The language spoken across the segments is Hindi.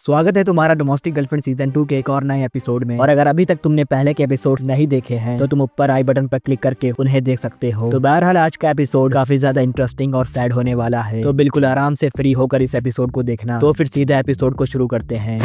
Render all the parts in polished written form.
स्वागत है तुम्हारा डोमेस्टिक गर्लफ्रेंड सीजन 2 के एक और नए एपिसोड में। और अगर अभी तक तुमने पहले के एपिसोड्स नहीं देखे हैं तो तुम ऊपर आई बटन पर क्लिक करके उन्हें देख सकते हो। तो बहरहाल आज का एपिसोड काफी ज्यादा इंटरेस्टिंग और सैड होने वाला है, तो बिल्कुल आराम से फ्री होकर इस एपिसोड को देखना। तो फिर सीधा एपिसोड को शुरू करते हैं।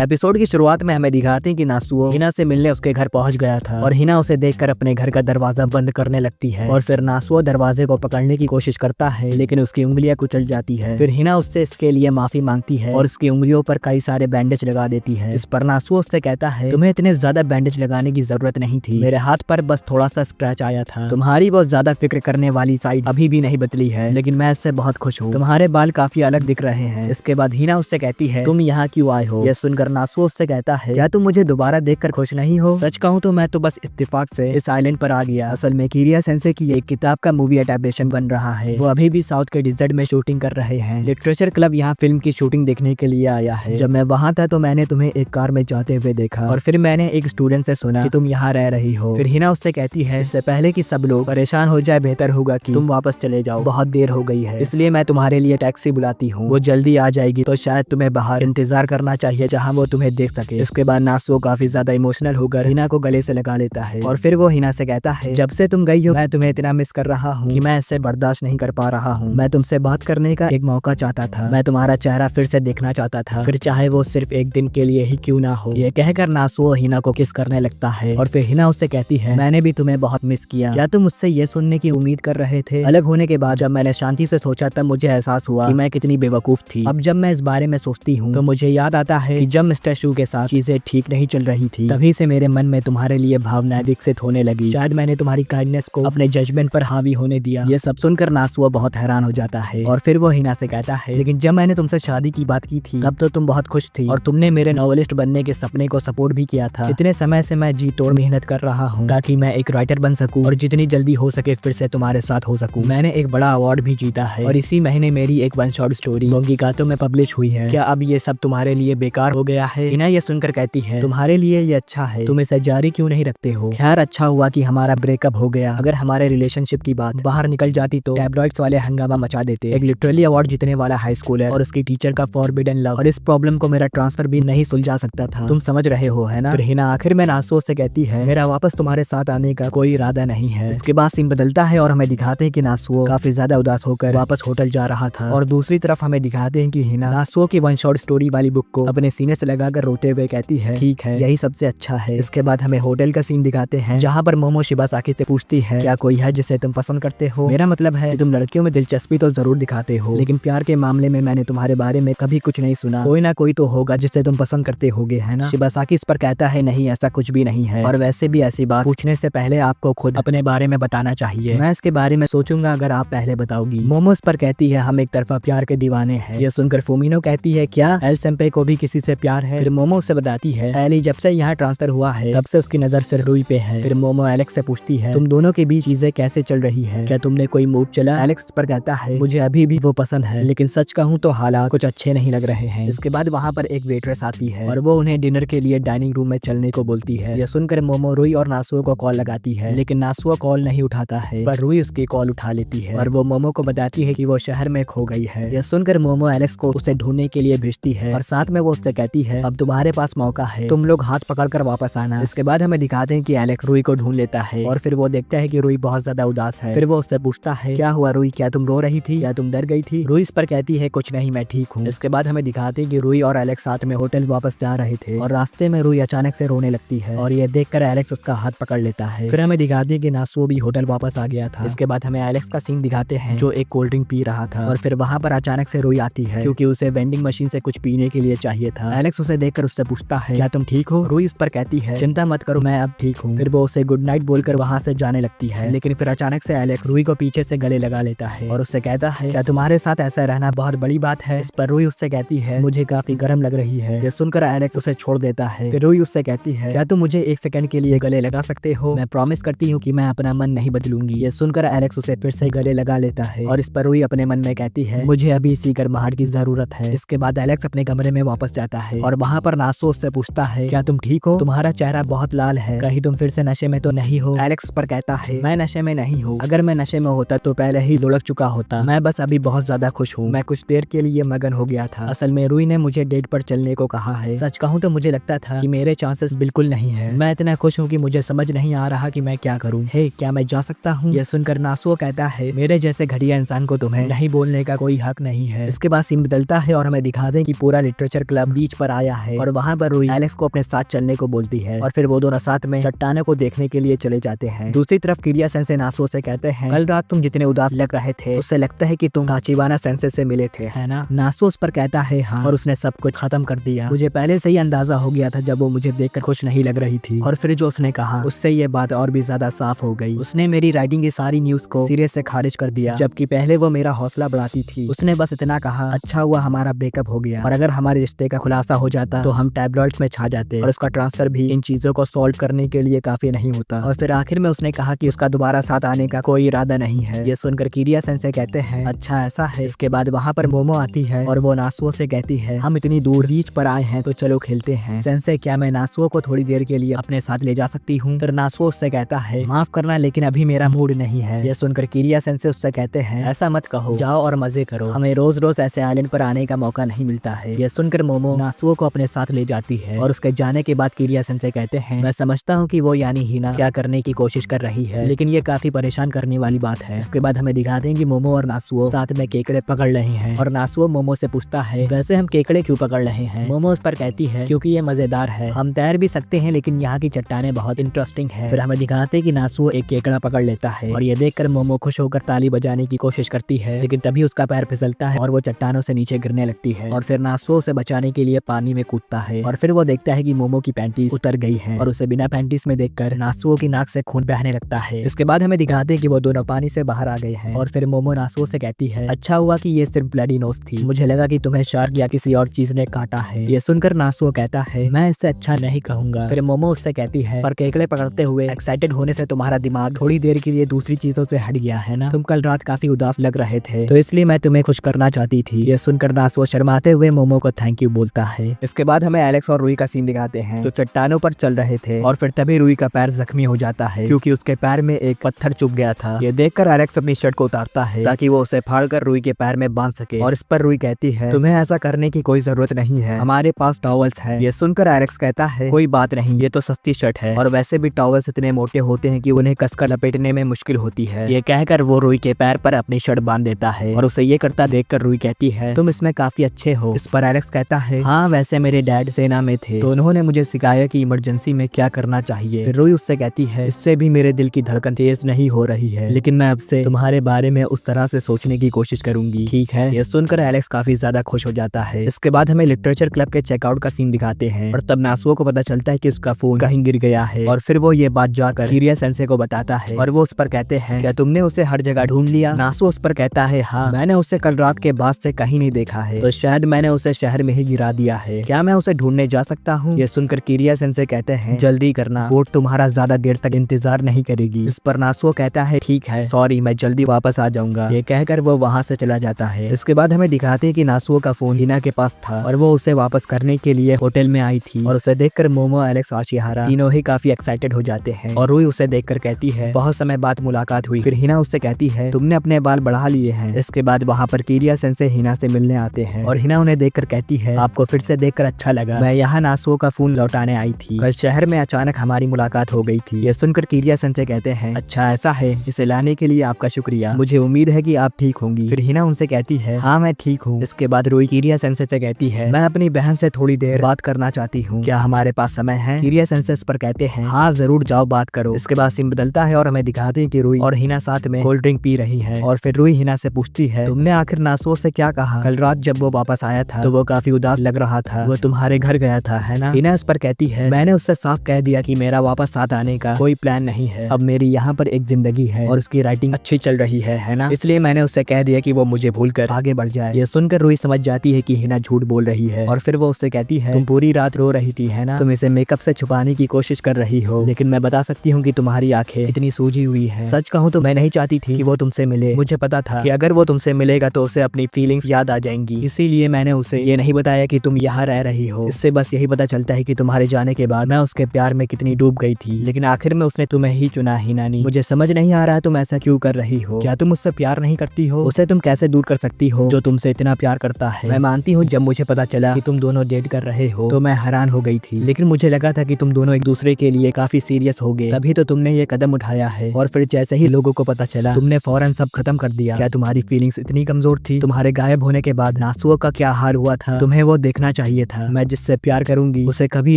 एपिसोड की शुरुआत में हमें दिखाते हैं कि नासुओ हिना से मिलने उसके घर पहुंच गया था और हिना उसे देखकर अपने घर का दरवाजा बंद करने लगती है। और फिर नासुओ दरवाजे को पकड़ने की कोशिश करता है लेकिन उसकी उंगलियां कुचल जाती है। फिर हिना उससे इसके लिए माफी मांगती है और उसकी उंगलियों पर कई सारे बैंडेज लगा देती है। इस पर नासुओ उससे कहता है तुम्हें इतने ज्यादा बैंडेज लगाने की जरूरत नहीं थी, मेरे हाथ पर बस थोड़ा सा स्क्रैच आया था। तुम्हारी बहुत ज्यादा फिक्र करने वाली साइड अभी भी नहीं बदली है, लेकिन मैं इससे बहुत खुश हूँ। तुम्हारे बाल काफी अलग दिख रहे हैं। इसके बाद हिना उससे कहती है तुम यहाँ क्यों आए हो। यह सुनकर नासुओ उससे कहता है क्या तुम मुझे दोबारा देखकर खुश नहीं हो। सच कहूँ तो मैं तो बस इत्तेफाक से इस आइलैंड पर आ गया। असल में किरिया सेंसे की एक किताब का मूवी एडेप्टेशन बन रहा है। वो अभी भी साउथ के डिजर्ट में शूटिंग कर रहे हैं। लिटरेचर क्लब यहाँ फिल्म की शूटिंग देखने के लिए आया है। जब मैं वहाँ था तो मैंने तुम्हें एक कार में जाते हुए देखा और फिर मैंने एक स्टूडेंट से सुना कि तुम यहाँ रह रही हो। फिर हिना उससे कहती है इससे पहले कि सब लोग परेशान हो जाए बेहतर होगा कि तुम वापस चले जाओ, बहुत देर हो गई है, इसलिए मैं तुम्हारे लिए टैक्सी बुलाती हूँ। वो जल्दी आ जाएगी तो शायद तुम्हें बाहर इंतजार करना चाहिए जहाँ वो तुम्हें देख सके। इसके बाद नासुओ काफी ज्यादा इमोशनल होकर हिना को गले से लगा लेता है और फिर वो हिना से कहता है जब से तुम गई हो मैं तुम्हें इतना मिस कर रहा हूँ कि मैं इससे बर्दाश्त नहीं कर पा रहा हूँ। मैं तुमसे बात करने का एक मौका चाहता था, मैं तुम्हारा चेहरा फिर से देखना चाहता था, फिर चाहे वो सिर्फ एक दिन के लिए ही क्यों ना हो। ये कहकर नासुओ हिना को किस करने लगता है और फिर हिना उससे कहती है मैंने भी तुम्हें बहुत मिस किया। क्या तुम मुझसे ये सुनने की उम्मीद कर रहे थे। अलग होने के बाद जब मैंने शांति से सोचा तब मुझे एहसास हुआ कि मैं कितनी बेवकूफ थी। अब जब मैं इस बारे में सोचती हूँ तो मुझे याद आता है कि जब मिस्टर शू के साथ चीजें ठीक नहीं चल रही थी तभी से मेरे मन में तुम्हारे लिए भावनाएं विकसित होने लगी। शायद मैंने तुम्हारी काइंडनेस को अपने जजमेंट पर हावी होने दिया। ये सब सुनकर नासुओ बहुत हैरान हो जाता है और फिर वो हिना से कहता है लेकिन जब मैंने तुमसे शादी की बात की थी तब तो तुम बहुत खुश थी और तुमने मेरे नॉवेलिस्ट बनने के सपने को सपोर्ट भी किया था। इतने समय से मैं जी तोड़ मेहनत कर रहा हूँ ताकि मैं एक राइटर बन सकूँ और जितनी जल्दी हो सके फिर से तुम्हारे साथ हो सकूँ। मैंने एक बड़ा अवार्ड भी जीता है और इसी महीने मेरी एक वन शॉट स्टोरी बोंगिगातो में पब्लिश हुई है। क्या अब ये सब तुम्हारे लिए बेकार हो गया है। हिना ये सुनकर कहती है तुम्हारे लिए ये अच्छा है, तुम इसे जारी क्यों नहीं रखते हो। खैर अच्छा हुआ कि हमारा ब्रेकअप हो गया, अगर हमारे रिलेशनशिप की बात बाहर निकल जाती तो टैबलॉइड्स वाले हंगामा मचा देते। एक लिटरली अवार्ड जीतने वाला हाई स्कूल है और उसकी टीचर का फॉरबिडन लव और इस प्रॉब्लम को मेरा ट्रांसफर भी नहीं सुलझा सकता था। तुम समझ रहे हो है ना। फिर हिना आखिर में नासुओ से कहती है मेरा वापस तुम्हारे साथ आने का कोई इरादा नहीं है। इसके बाद सीन बदलता है और हमें दिखाते हैं कि नासुओ काफी ज्यादा उदास होकर वापस होटल जा रहा था और दूसरी तरफ हमें दिखाते हैं कि हिना नासुओ की वन शॉट स्टोरी वाली बुक को अपने सीने से लगाकर रोते हुए कहती है ठीक है यही सबसे अच्छा है। इसके बाद हमें होटल का सीन दिखाते हैं जहाँ पर मोमो शिबासाकी से पूछती है क्या कोई है जिसे तुम पसंद करते हो। मेरा मतलब है कि तुम लड़कियों में दिलचस्पी तो जरूर दिखाते हो लेकिन प्यार के मामले में मैंने तुम्हारे बारे में कभी कुछ नहीं सुना। कोई ना कोई तो होगा जिसे तुम पसंद करते होगे है ना। शिबासाकी इस पर कहता है नहीं ऐसा कुछ भी नहीं है और वैसे भी ऐसी बात पूछने से पहले आपको खुद अपने बारे में बताना चाहिए। मैं इसके बारे में सोचूंगा अगर आप पहले बताओगी। मोमो इस पर कहती है हम एक तरफा प्यार के दीवाने हैं। ये सुनकर फुमिनो कहती है क्या एल सेंपे को भी किसी से प्यार है। फिर मोमो से बताती है एली जब से यहाँ ट्रांसफर हुआ है तब से उसकी नजर सिर्फ रुई पे है। फिर मोमो एलेक्स से पूछती है तुम दोनों के बीच चीजें कैसे चल रही है, क्या तुमने कोई मूव चला। एलेक्स पर कहता है मुझे अभी भी वो पसंद है लेकिन सच कहूँ तो हालात कुछ अच्छे नहीं लग रहे हैं। इसके बाद वहाँ पर एक वेट्रेस आती है और वो उन्हें डिनर के लिए डाइनिंग रूम में चलने को बोलती है। यह सुनकर मोमो रुई और नासुओ को कॉल लगाती है लेकिन नासुओ कॉल नहीं उठाता है पर रुई उसकी कॉल उठा लेती है और वो मोमो को बताती है कि वो शहर में खो गई है। यह सुनकर मोमो एलेक्स को उसे ढूंढने के लिए भेजती है और साथ में वो उससे कहती है अब तुम्हारे पास मौका है, तुम लोग हाथ पकड़कर वापस आना। इसके बाद हमें दिखाते हैं कि एलेक्स रुई को ढूंढ लेता है और फिर वो देखता है कि रुई बहुत ज्यादा उदास है। फिर वो उससे पूछता है क्या हुआ रुई, क्या तुम रो रही थी, क्या तुम डर गई थी। रुई इस पर कहती है कुछ नहीं मैं ठीक हूँ। इसके बाद हमें दिखाते हैं कि रुई और एलेक्स साथ में होटल वापस जा रहे थे और रास्ते में रुई अचानक से रोने लगती है और ये देखकर एलेक्स उसका हाथ पकड़ लेता है। फिर हमें दिखाते हैं कि नासुओ भी होटल वापस आ गया था। इसके बाद हमें एलेक्स का सीन दिखाते हैं जो एक कोल्ड ड्रिंक पी रहा था और फिर वहाँ पर अचानक से रुई आती है क्योंकि उसे वेंडिंग मशीन से कुछ पीने के लिए चाहिए था। एलेक्स उसे देखकर उससे पूछता है क्या तुम ठीक हो। रुई इस पर कहती है चिंता मत करो मैं अब ठीक हूँ। फिर वो उसे गुड नाइट बोलकर वहाँ से जाने लगती है लेकिन फिर अचानक से एलेक्स रुई को पीछे से गले लगा लेता है और उससे कहता है क्या तुम्हारे साथ ऐसा रहना बहुत बड़ी बात है। इस पर रुई उससे कहती है मुझे काफी गर्म लग रही है। ये सुनकर एलेक्स उसे छोड़ देता है। फिर रुई उससे कहती है क्या तुम मुझे एक सेकंड के लिए गले लगा सकते हो, मैं प्रॉमिस करती हूँ कि मैं अपना मन नहीं बदलूंगी। ये सुनकर एलेक्स उसे फिर से गले लगा लेता है और इस पर रुई अपने मन में कहती है मुझे अभी इसी गर्माहट की जरूरत है। इसके बाद एलेक्स अपने कमरे में वापस जाता है और वहाँ पर नासो उससे पूछता है क्या तुम ठीक हो, तुम्हारा चेहरा बहुत लाल है, कहीं तुम फिर से नशे में तो नहीं हो। एलेक्स पर कहता है मैं नशे में नहीं हूँ, अगर मैं नशे में होता तो पहले ही लुढ़क चुका होता, मैं बस अभी बहुत ज्यादा खुश हूँ, मैं कुछ देर के लिए मगन हो गया था। असल में रूही ने मुझे डेट पर चलने को कहा है। सच कहूँ तो मुझे लगता था कि मेरे चांसेस बिल्कुल नहीं है, मैं इतना खुश हूँ कि मुझे समझ नहीं आ रहा कि मैं क्या करूँ। हे क्या मैं जा सकता हूँ? यह सुनकर नासुओ कहता है मेरे जैसे घटिया इंसान को तुम्हें नहीं बोलने का कोई हक नहीं है। इसके बाद सीन बदलता है और हमें दिखा दें कि पूरा लिटरेचर क्लब बीच पर आया है और वहाँ पर रूही एलेक्स को अपने साथ चलने को बोलती है और फिर वो दोनों साथ में चट्टानों को देखने के लिए चले जाते हैं। दूसरी तरफ किरिया सेंसे नासुओ से कहते हैं कल रात तुम जितने उदास लग रहे थे उससे लगता है कि तुम ताचिबाना सेंसे से मिले थे, है ना? नासुओ उस पर कहता है हाँ, और उसने सब कुछ खत्म कर दिया। मुझे पहले से ही अंदाजा हो गया था जब वो मुझे देखकर खुश नहीं लग रही थी। और फिर जो उसने कहा उससे ये बात और भी ज्यादा साफ हो गई। उसने मेरी राइटिंग की सारी न्यूज को सिरे से खारिज कर दिया, जबकि पहले वो मेरा हौसला बढ़ाती थी। उसने बस इतना कहा अच्छा हुआ हमारा ब्रेकअप हो गया, और अगर हमारे रिश्ते का खुलासा हो जाता तो हम टैबलॉइड्स में छा जाते और उसका ट्रांसफर भी इन चीजों को सॉल्व करने के लिए काफी नहीं होता। और फिर आखिर में उसने कहा कि उसका दोबारा साथ आने का कोई इरादा नहीं है। ये सुनकर किरिया सेंसे कहते हैं अच्छा ऐसा है। इसके बाद वहाँ पर मोमो आती है और वो नासुओ से कहती है हम इतनी दूर बीच पर आए हैं तो चलो खेलते हैं। सेंसे क्या मैं नासुओ को थोड़ी देर के लिए अपने साथ ले जा सकती हूँ? फिर नासुओ उससे कहता है माफ करना लेकिन अभी मेरा मूड नहीं है। ये सुनकर किरिया सेंसे उससे कहते हैं ऐसा मत कहो, जाओ और मजे करो, हमें रोज रोज ऐसे आइलैंड पर आने का मौका नहीं मिलता है। ये सुनकर मोमो नासुओ को अपने साथ ले जाती है और उसके जाने के बाद किरिया सेंसे कहते हैं मैं समझता हूँ कि वो यानी हिना क्या करने की कोशिश कर रही है, लेकिन ये काफी परेशान करने वाली बात है। इसके बाद हमें दिखा दें कि मोमो और नासुओ साथ में केकड़े पकड़ रहे हैं और नासुओ मोमो से पूछता है वैसे हम केकड़े क्यों पकड़ रहे हैं? मोमो उस पर कहती है क्योंकि ये मजेदार है, हम तैर भी सकते हैं लेकिन यहाँ की चट्टानें बहुत इंटरेस्टिंग है। फिर हमें दिखाते हैं कि नासुओ एक केकड़ा पकड़ लेता है और ये देखकर मोमो खुश होकर ताली बजाने की कोशिश करती है, लेकिन तभी उसका पैर फिसलता है और वो चट्टानों से नीचे गिरने लगती है और फिर नासुओ उसे बचाने के लिए पानी में कूदता है और फिर वो देखता है कि मोमो की पैंटीज उतर गई है और उसे बिना पैंटीज में देखकर नासुओ की नाक से खून बहने लगता है। इसके बाद हमें दिखाते हैं कि वो दोनों पानी से बाहर आ गए हैं और फिर मोमो नासुओ से कहती है अच्छा हुआ कि ये सिर्फ ब्लडी नोज थी, मुझे लगा कि तुम्हें शार्क या किसी और चीज ने काटा है। ये सुनकर नासुओ कहता है मैं इससे अच्छा नहीं कहूंगा। फिर मोमो उससे कहती है पर केकड़े पकड़ते हुए एक्साइटेड होने से तुम्हारा दिमाग थोड़ी देर के लिए दूसरी चीजों से हट गया है ना, तुम कल रात काफी उदास लग रहे थे तो इसलिए मैं तुम्हें खुश करना चाहती थी। ये सुनकर नासुओ शर्माते हुए मोमो को थैंक यू बोलता है। इसके बाद हमें एलेक्स और रूही का सीन दिखाते हैं जो चट्टानों पर चल रहे थे और फिर तभी रूही का पैर जख्मी हो जाता है क्योंकि उसके पैर में एक पत्थर चुभ गया था। ये देखकर एलेक्स अपनी शर्ट को उतारता है ताकि वो उसे फाड़कर रूही के पैर में बांध सके और इस पर रूही कहती है तुम्हें ऐसा करने की कोई जरूरत नहीं है, हमारे पास टॉवल्स है। ये सुनकर एलेक्स कहता है कोई बात नहीं, ये तो सस्ती शर्ट है और वैसे भी टॉवल्स इतने मोटे होते हैं कि उन्हें कसकर लपेटने में मुश्किल होती है। ये कहकर वो रूही के पैर पर अपनी शर्ट बांध देता है और उसे ये करता देखकर रूही कहती है तुम इसमें काफी अच्छे हो। इस पर एलेक्स कहता है हाँ वैसे मेरे डैड सेना में थे तो उन्होंने मुझे सिखाया कि इमरजेंसी में क्या करना चाहिए। फिर रूही उससे कहती है इससे भी मेरे दिल की धड़कन तेज नहीं हो रही है, लेकिन मैं अब से तुम्हारे बारे में उस तरह से सोचने की कोशिश करूंगी, ठीक है? ये सुनकर एलेक्स काफी ज्यादा खुश हो जाता है। इसके बाद हमें लिटरेचर क्लब के चेकआउट का सीन दिखाते हैं और तब नासुओ को पता चलता है कि उसका फोन कहीं गिर गया है और फिर वो ये बात जाकर किरिया सेंसे को बताता है और वो उस पर कहते हैं क्या तुमने उसे हर जगह ढूंढ लिया? नासुओ उस पर कहता है हाँ, मैंने उसे कल रात के बाद से कहीं नहीं देखा है तो शायद मैंने उसे शहर में ही गिरा दिया है, क्या मैं उसे ढूंढने जा सकता हूँ? ये सुनकर किरिया सेंसे कहते हैं जल्दी करना, बोट तुम्हारा ज्यादा देर तक इंतजार नहीं करेगी। इस पर नासुओ कहता है ठीक है, सॉरी मैं जल्दी वापस आ जाऊंगा। ये कहकर वो वहाँ से चला जाता है। इसके बाद हमें दिखाते हैं कि नासुओ का फोन हिना के पास था और वो उसे वापस करने के लिए होटल में आई थी और उसे देखकर मोमो, एलेक्स, आशिहारा तीनों ही काफी एक्साइटेड हो जाते हैं और रूही उसे देखकर कहती है बहुत समय बाद मुलाकात हुई। फिर हिना उससे कहती है तुमने अपने बाल बढ़ा लिए हैं। इसके बाद वहाँ पर किरिया सेंसे हिना से मिलने आते हैं और हिना उन्हें देखकर कहती है आपको फिर से देखकर अच्छा लगा, मैं यहाँ नासुओ का फोन लौटाने आई थी, कल शहर में अचानक हमारी मुलाकात हो गई थी। ये सुनकर किरिया सेंसे कहते हैं अच्छा ऐसा है, इसे लाने के लिए आपका शुक्रिया, मुझे उम्मीद है कि आप ठीक होंगी। फिर हिना उनसे कहती है हाँ मैं ठीक हूँ। इसके बाद रूही किरिया सेंसे से कहती है मैं अपनी बहन से थोड़ी देर बात करना चाहती हूँ, क्या हमारे पास समय है? किरिया सेंसे पर कहते हैं हाँ जरूर जाओ बात करो। इसके बाद सीन बदलता है और हमें दिखाते हैं कि रूही और हिना साथ में कोल्ड ड्रिंक पी रही है और फिर रूही हिना से पूछती है तुमने आखिर नासुओ से क्या कहा? कल रात जब वो वापस आया था तो वो काफी उदास लग रहा था, वो तुम्हारे घर गया था है ना? हिना इस पर कहती है मैंने उससे साफ कह दिया कि मेरा वापस साथ आने का कोई प्लान नहीं है, अब मेरी यहाँ पर एक जिंदगी है और उसकी राइटिंग अच्छी चल रही है ना? इसलिए मैंने उससे कह दिया कि वो मुझे भूलकर आगे बढ़ जाए। ये सुनकर रूही समझ जाती है कि हिना झूठ बोल रही है और फिर वो उससे कहती है तुम पूरी रात रो रही थी है ना? तुम इसे मेकअप से छुपाने की कोशिश कर रही हो, लेकिन मैं बता सकती हूँ कि तुम्हारी आंखें इतनी सूजी हुई है। सच कहूँ तो मैं नहीं चाहती थी कि वो तुमसे मिले, मुझे पता था कि अगर वो तुमसे मिलेगा तो उसे अपनी फीलिंग्स याद आ जाएंगी, इसीलिए मैंने उसे ये नहीं बताया कि तुम यहाँ रह रही हो। इससे बस यही पता चलता है कि तुम्हारे जाने के बाद मैं उसके प्यार में कितनी डूब गई थी, लेकिन आखिर में उसने तुम्हें ही चुना हिनानी। मुझे समझ नहीं आ रहा तुम ऐसा क्यों कर रही हो। क्या तुम उससे प्यार नहीं करती हो? उसे तुम कैसे दूर कर सकती हो जो तुमसे इतना प्यार करता है? मैं मानती हूँ जब मुझे पता चला कि तुम दोनों डेट कर रहे हो तो मैं हैरान हो गई थी, लेकिन मुझे लगा था कि तुम दोनों एक दूसरे के लिए काफी सीरियस हो गए, तभी तो तुमने ये कदम उठाया है। और फिर जैसे ही लोगों को पता चला तुमने फौरन सब खत्म कर दिया। क्या तुम्हारी फीलिंग्स इतनी कमजोर थी? तुम्हारे गायब होने के बाद नासुओं का क्या हाल हुआ था तुम्हें वो देखना चाहिए था। मैं जिससे प्यार करूंगी उसे कभी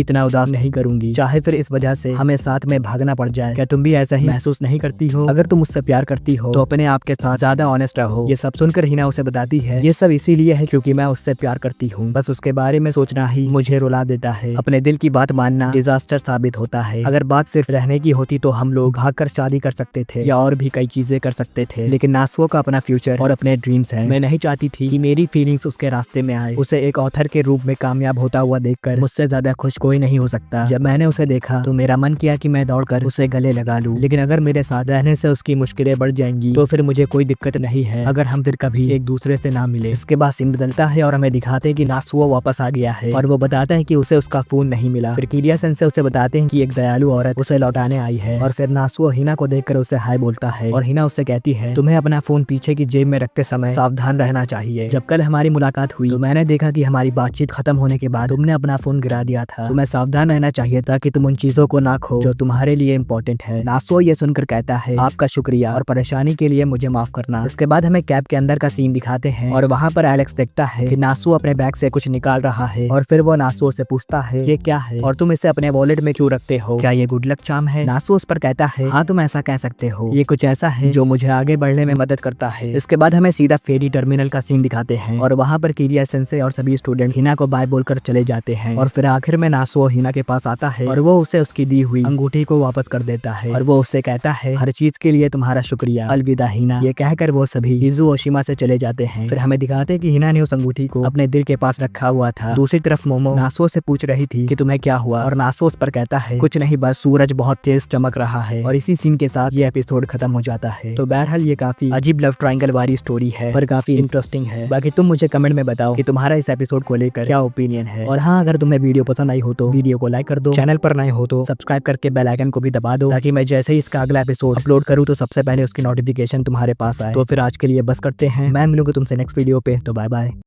इतना उदास नहीं करूंगी, चाहे फिर इस वजह से हमें साथ में भागना पड़ जाए। क्या तुम भी ऐसा ही महसूस नहीं करती हो? अगर तुम उससे प्यार करती हो तो अपने आप के साथ ज्यादा ऑनेस्ट रहो। ये सब सुनकर हिना उसे बताती है ये सब इसीलिए है क्योंकि मैं उससे प्यार करती हूँ, बस उसके बारे में सोचना ही मुझे रुला देता है। अपने दिल की बात मानना डिजास्टर साबित होता है। अगर बात सिर्फ रहने की होती तो हम लोग भागकर शादी कर सकते थे या और भी कई चीजें कर सकते थे, लेकिन नासुओं का अपना फ्यूचर और अपने ड्रीम्स है। मैं नहीं चाहती थी कि मेरी फीलिंग्स उसके रास्ते में आए। उसे एक ऑथर के रूप में कामयाब होता हुआ देखकर मुझसे ज्यादा खुश कोई नहीं हो सकता। जब मैंने उसे देखा तो मेरा मन किया कि मैं दौड़कर उसे गले लगा लूं, लेकिन अगर मेरे साथ रहने से उसकी मुश्किलें बढ़ जाएंगी तो फिर मुझे कोई दिक्कत नहीं है अगर हम फिर कभी एक दूसरे से ना मिले। इसके बाद सीन बदलता है और हमें दिखाते हैं कि नासुओ वापस आ गया है और वो बताता है कि उसे उसका फोन नहीं मिला। फिर किरिया-सन से उसे बताते हैं कि एक दयालु औरत उसे लौटाने आई है और फिर नासुओ हिना को देखकर उसे हाय बोलता है और हिना उससे कहती है तुम्हें अपना फोन पीछे की जेब में रखते समय सावधान रहना चाहिए। जब कल हमारी मुलाकात हुई तो मैंने देखा कि हमारी बातचीत खत्म होने के बाद तुमने अपना फोन गिरा दिया था। तुम्हें सावधान रहना चाहिए था कि तुम उन चीजों को ना खो जो तुम्हारे लिए इम्पोर्टेंट है। नासुओ ये सुनकर कहता है आपका शुक्रिया और परेशानी के लिए मुझे माफ करना। इसके बाद हमें कैब के अंदर का सीन दिखाते हैं और वहाँ पर एलेक्स देखता है कि नासुओ अपने बैग से कुछ निकाल रहा है और फिर वो नासुओ से पूछता है ये क्या है और तुम इसे अपने वॉलेट में क्यों रखते हो? क्या ये गुड लक चार्म है? नासुओ उस पर कहता है हाँ तुम ऐसा कह सकते हो, ये कुछ ऐसा है जो मुझे आगे बढ़ने में मदद करता है। इसके बाद हमें सीधा फेरी टर्मिनल का सीन दिखाते हैं और वहाँ पर किरिया सेंसे और सभी स्टूडेंट हिना को बाय बोलकर चले जाते हैं और फिर आखिर में नासुओ हिना के पास आता है और वो उसे उसकी दी हुई अंगूठी को वापस कर देता है और वो उससे कहता है हर चीज के लिए तुम्हारा शुक्रिया, अलविदा हिना। ये कहकर वो सभी हिजु ओशिमा से चले जाते हैं। फिर हमें दिखाते हैं कि हिना ने उस अंगूठी को अपने दिल के पास रखा हुआ था। दूसरी तरफ मोमो नासुओ से पूछ रही थी कि तुम्हें क्या हुआ और नासुओ उस पर कहता है कुछ नहीं, बस सूरज बहुत तेज चमक रहा है। और इसी सीन के साथ ये एपिसोड खत्म हो जाता है। तो बहरहाल ये काफी अजीब लव ट्रायंगल वाली स्टोरी है पर काफी इंटरेस्टिंग है। बाकी तुम मुझे कमेंट में बताओ कि तुम्हारा इस एपिसोड को लेकर क्या ओपिनियन है। और हाँ, अगर तुम्हें वीडियो पसंद आई हो तो वीडियो को लाइक कर दो, चैनल पर नए हो तो सब्सक्राइब करके बेल आइकन को भी दबा दो ताकि मैं जैसे ही इसका अगला एपिसोड अपलोड करूँ तो सबसे पहले उसकी नोटिफिकेशन तुम्हारे पास आए। तो फिर आज के लिए बस करते हैं, मैं मिलूंगा तुमसे नेक्स्ट वीडियो पे, तो बाय बाय।